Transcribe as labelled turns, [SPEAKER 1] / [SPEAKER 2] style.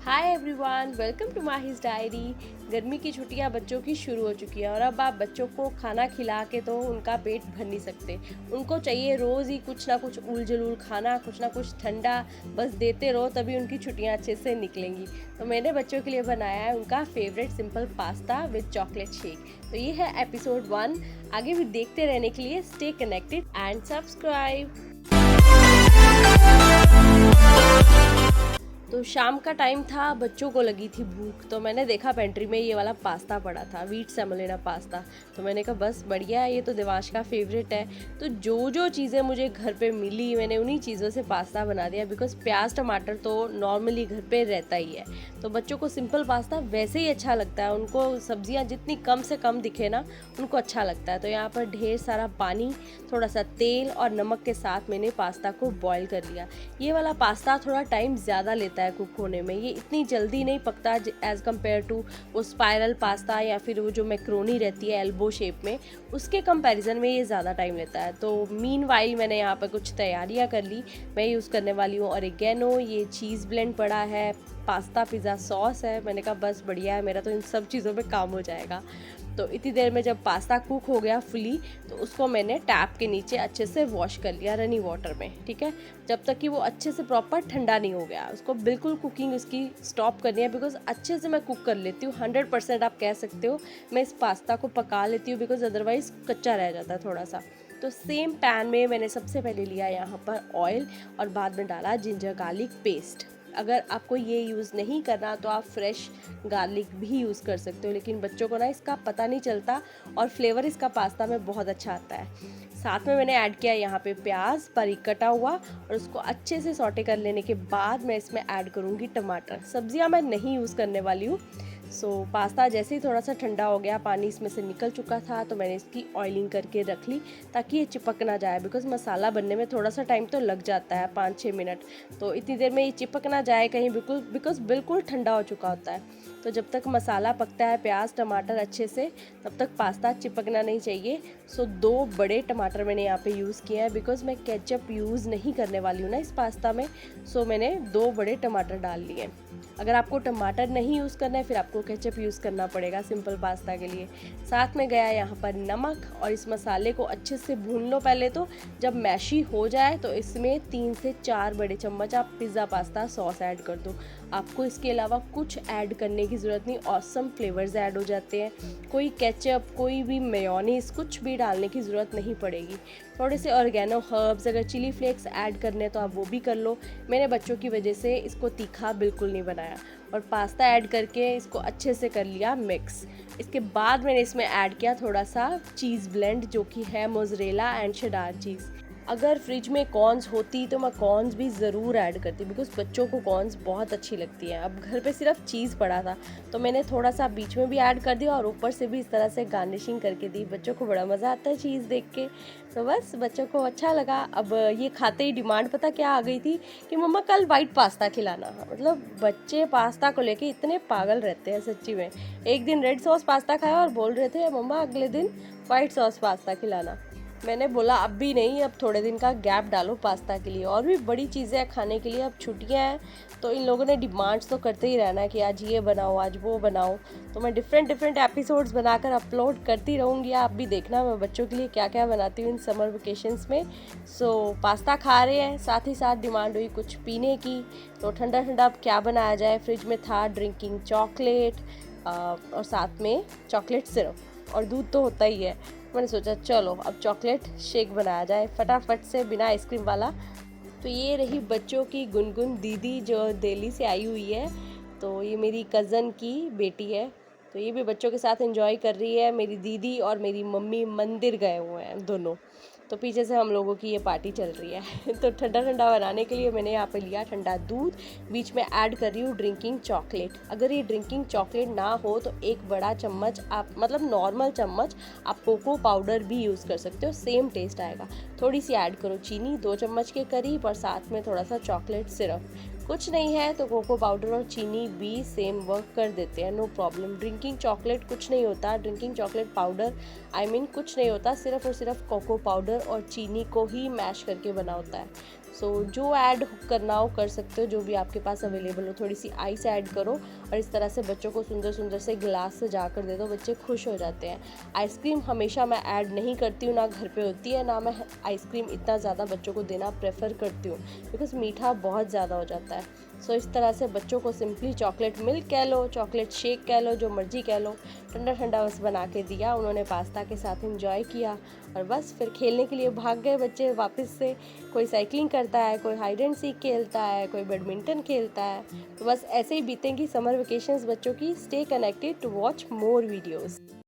[SPEAKER 1] Hi everyone, welcome to Mahi's diary. गर्मी की छुट्टियां बच्चों की शुरू हो चुकी हैं और अब आप बच्चों को खाना खिला के तो उनका पेट भर नहीं सकते। उनको चाहिए रोज़ ही कुछ ना कुछ उल जलूल खाना, कुछ ना कुछ ठंडा, बस देते रहो तभी उनकी छुट्टियां अच्छे से निकलेंगी। तो मैंने बच्चों के लिए बनाया है उनका favourite simple pasta with chocolate shake. तो ये है एपिसोड 1। आगे भी देखते रहने के लिए स्टे कनेक्टेड एंड सब्सक्राइब। तो शाम का टाइम था, बच्चों को लगी थी भूख, तो मैंने देखा पेंट्री में ये वाला पास्ता पड़ा था, व्हीट सेमोलिना पास्ता। तो मैंने कहा बस बढ़िया है, ये तो देवांश का फेवरेट है। तो जो जो चीज़ें मुझे घर पे मिली मैंने उन्हीं चीज़ों से पास्ता बना दिया, बिकॉज प्याज टमाटर तो नॉर्मली घर पे रहता ही है। तो बच्चों को सिंपल पास्ता वैसे ही अच्छा लगता है, उनको सब्जियाँ जितनी कम से कम दिखे ना उनको अच्छा लगता है। तो यहाँ पर ढेर सारा पानी, थोड़ा सा तेल और नमक के साथ मैंने पास्ता को बॉईल कर लिया। ये वाला पास्ता थोड़ा टाइम ज़्यादा लेता है कुक होने में, ये इतनी जल्दी नहीं पकता एज कम्पेयर टू वो स्पाइरल पास्ता या फिर वो जो मैक्रोनी रहती है एल्बो शेप में, उसके कंपैरिजन में ये ज़्यादा टाइम लेता है। तो मीनवाइल मैंने यहाँ पर कुछ तैयारियाँ कर ली। मैं यूज़ करने वाली हूँ ऑरिगेनो, ये चीज़ ब्लेंड पड़ा है, पास्ता पिज़्ज़ा सॉस है। मैंने कहा बस बढ़िया है, मेरा तो इन सब चीज़ों पे काम हो जाएगा। तो इतनी देर में जब पास्ता कुक हो गया फुली, तो उसको मैंने टैप के नीचे अच्छे से वॉश कर लिया रनी वाटर में, ठीक है। जब तक कि वो अच्छे से प्रॉपर ठंडा नहीं हो गया, उसको बिल्कुल कुकिंग उसकी स्टॉप करनी है, बिकॉज अच्छे से मैं कुक कर लेती हूँ 100%, आप कह सकते हो। मैं इस पास्ता को पका लेती हूँ बिकॉज अदरवाइज़ कच्चा रह जाता है थोड़ा सा। तो सेम पैन में मैंने सबसे पहले लिया यहाँ पर ऑयल और बाद में डाला जिंजर गार्लिक पेस्ट। अगर आपको ये यूज़ नहीं करना तो आप फ्रेश गार्लिक भी यूज़ कर सकते हो, लेकिन बच्चों को ना इसका पता नहीं चलता और फ्लेवर इसका पास्ता में बहुत अच्छा आता है। साथ में मैंने ऐड किया यहाँ पे प्याज बारीक कटा हुआ और उसको अच्छे से सॉटे कर लेने के बाद मैं इसमें ऐड करूँगी टमाटर। सब्जियाँ मैं नहीं यूज़ करने वाली हूँ। पास्ता जैसे ही थोड़ा सा ठंडा हो गया, पानी इसमें से निकल चुका था, तो मैंने इसकी ऑयलिंग करके रख ली ताकि ये चिपक ना जाए, बिकॉज मसाला बनने में थोड़ा सा टाइम तो लग जाता है, 5-6 मिनट। तो इतनी देर में ये चिपक ना जाए कहीं, बिकॉज बिल्कुल ठंडा हो चुका होता है। तो जब तक मसाला पकता है, प्याज टमाटर अच्छे से, तब तक पास्ता चिपकना नहीं चाहिए। 2 बड़े टमाटर मैंने यहाँ पे यूज़ किए हैं, बिकॉज मैं केचप यूज़ नहीं करने वाली हूँ ना इस पास्ता में। मैंने 2 बड़े टमाटर डाल लिए। अगर आपको टमाटर नहीं यूज़ करना है फिर आपको केचप यूज़ करना पड़ेगा सिंपल पास्ता के लिए। साथ में गया यहाँ पर नमक, और इस मसाले को अच्छे से भून लो पहले। तो जब मैशी हो जाए तो इसमें 3 से 4 बड़े चम्मच आप पिज़्ज़ा पास्ता सॉस ऐड कर दो। आपको इसके अलावा कुछ ऐड करने की ज़रूरत नहीं, ऑसम फ्लेवर्स ऐड हो जाते हैं। कोई केचप, कोई भी मेयोनीज, कुछ भी डालने की ज़रूरत नहीं पड़ेगी। थोड़े से ऑर्गेनो हर्ब्स, अगर चिली फ्लेक्स ऐड करने तो आप वो भी कर लो। मैंने बच्चों की वजह से इसको तीखा बिल्कुल नहीं बनाया, और पास्ता ऐड करके इसको अच्छे से कर लिया मिक्स। इसके बाद मैंने इसमें ऐड किया थोड़ा सा चीज़ ब्लेंड, जो कि है मोज़रेला एंड शेडार चीज़। अगर फ्रिज में कॉर्न्स होती तो मैं कॉर्न्स भी ज़रूर ऐड करती, बिकॉज बच्चों को कॉर्न्स बहुत अच्छी लगती है। अब घर पे सिर्फ चीज़ पड़ा था तो मैंने थोड़ा सा बीच में भी ऐड कर दिया और ऊपर से भी इस तरह से गार्निशिंग करके दी। बच्चों को बड़ा मज़ा आता है चीज़ देख के, तो बस बच्चों को अच्छा लगा। अब ये खाते ही डिमांड पता क्या आ गई थी कि मम्मा कल वाइट पास्ता खिलाना। मतलब बच्चे पास्ता को लेके इतने पागल रहते हैं सच्ची में। एक दिन रेड सॉस पास्ता खाया और बोल रहे थे मम्मा अगले दिन वाइट सॉस पास्ता खिलाना। मैंने बोला अब भी नहीं, अब थोड़े दिन का गैप डालो पास्ता के लिए, और भी बड़ी चीज़ें हैं खाने के लिए। अब छुट्टियां हैं तो इन लोगों ने डिमांड्स तो करते ही रहना है कि आज ये बनाओ आज वो बनाओ। तो मैं डिफरेंट एपिसोड्स बनाकर अपलोड करती रहूँगी, आप भी देखना मैं बच्चों के लिए क्या क्या बनाती हूँ इन समर वेकेशंस में। पास्ता खा रहे हैं, साथ ही साथ डिमांड हुई कुछ पीने की। तो ठंडा ठंडा अब क्या बनाया जाए, फ्रिज में था ड्रिंकिंग चॉकलेट और साथ में चॉकलेट सिरप, और दूध तो होता ही है। मैंने सोचा चलो अब चॉकलेट शेक बनाया जाए फटाफट से, बिना आइसक्रीम वाला। तो ये रही बच्चों की गुनगुन दीदी जो दिल्ली से आई हुई है। तो ये मेरी कज़न की बेटी है, तो ये भी बच्चों के साथ एंजॉय कर रही है। मेरी दीदी और मेरी मम्मी मंदिर गए हुए हैं दोनों, तो पीछे से हम लोगों की ये पार्टी चल रही है। तो ठंडा ठंडा बनाने के लिए मैंने यहाँ पे लिया ठंडा दूध, बीच में ऐड कर रही हूँ ड्रिंकिंग चॉकलेट। अगर ये ड्रिंकिंग चॉकलेट ना हो तो एक बड़ा चम्मच आप, मतलब नॉर्मल चम्मच, आप कोको पाउडर भी यूज़ कर सकते हो, सेम टेस्ट आएगा। थोड़ी सी ऐड करो चीनी, 2 चम्मच के करीब, और साथ में थोड़ा सा चॉकलेट सिरप। कुछ नहीं है तो कोको पाउडर और चीनी भी सेम वर्क कर देते हैं, नो प्रॉब्लम। ड्रिंकिंग चॉकलेट कुछ नहीं होता, ड्रिंकिंग चॉकलेट पाउडर कुछ नहीं होता, सिर्फ और सिर्फ कोको पाउडर और चीनी को ही मैश करके बना होता है। सो जो ऐड करना हो कर सकते हो, जो भी आपके पास अवेलेबल हो। थोड़ी सी आइस ऐड करो और इस तरह से बच्चों को सुंदर सुंदर से गिलास से जा कर दे दो, बच्चे खुश हो जाते हैं। आइसक्रीम हमेशा मैं ऐड नहीं करती हूँ, ना घर पे होती है, ना मैं आइसक्रीम इतना ज़्यादा बच्चों को देना प्रेफर करती हूँ, बिकॉज़ मीठा बहुत ज़्यादा हो जाता है। सो इस तरह से बच्चों को सिंपली चॉकलेट मिल्क कह लो, चॉकलेट शेक कह लो, जो मर्जी कह लो, ठंडा ठंडा बस बना के दिया, उन्होंने पास्ता के साथ एंजॉय किया और बस फिर खेलने के लिए भाग गए बच्चे वापस से। कोई साइकिलिंग करता है, कोई हाइड एंड सीक खेलता है, कोई बैडमिंटन खेलता है। तो बस ऐसे ही बीतेंगी समर वेकेशंस बच्चों की। Stay connected to watch more videos.